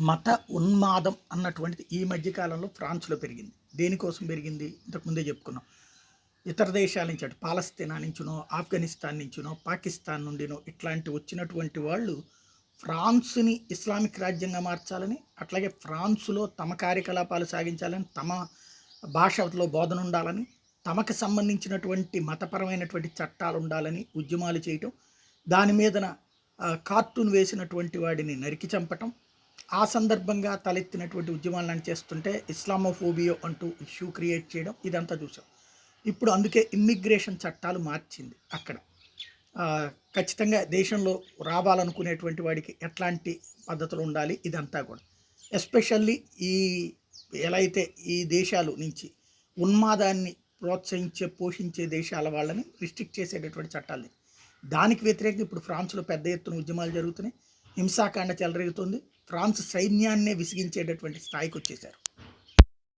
మత ఉన్మాదం అన్నటువంటిది ఈ మధ్య కాలంలో ఫ్రాన్స్‌లో పెరిగింది. దేనికోసం పెరిగింది? ఇంతకుముందే చెప్పుకున్నాం. ఇతర దేశాల నుంచి అటు పాలస్తీనా నుంచినో, ఆఫ్ఘనిస్తాన్ నుంచినో, పాకిస్తాన్ నుండినో ఇట్లాంటి వచ్చినటువంటి వాళ్ళు ఫ్రాన్స్‌ని ఇస్లామిక్ రాజ్యంగా మార్చాలని, అట్లాగే ఫ్రాన్స్‌లో తమ కార్యకలాపాలు సాగించాలని, తమ భాషలో బోధన ఉండాలని, తమకు సంబంధించినటువంటి మతపరమైనటువంటి చట్టాలు ఉండాలని ఉద్యమాలు చేయటం, దాని మీదన కార్టూన్ వేసినటువంటి వాడిని నరికి చంపటం, ఆ సందర్భంగా తలెత్తినటువంటి ఉద్యమాలను చేస్తుంటే ఇస్లామోఫోబియో అంటూ ఇష్యూ క్రియేట్ చేయడం ఇదంతా చూసాం. ఇప్పుడు అందుకే ఇమ్మిగ్రేషన్ చట్టాలు మార్చింది అక్కడ. ఖచ్చితంగా దేశంలో రావాలనుకునేటువంటి వాడికి ఎట్లాంటి పద్ధతులు ఉండాలి ఇదంతా కూడా. ఎస్పెషల్లీ ఈ ఎలా అయితే ఈ దేశాలు నుంచి ఉన్మాదాన్ని ప్రోత్సహించే, పోషించే దేశాల వాళ్ళని రిస్ట్రిక్ట్ చేసేటటువంటి చట్టాలు. దానికి వ్యతిరేకంగా ఇప్పుడు ఫ్రాన్స్‌లో పెద్ద ఎత్తున ఉద్యమాలు జరుగుతున్నాయి. హింసాకాండ చెలరేగుతుంది. ఫ్రాన్స్ సైన్యాన్నే విసిగించేటటువంటి స్థాయికి వచ్చేశారు.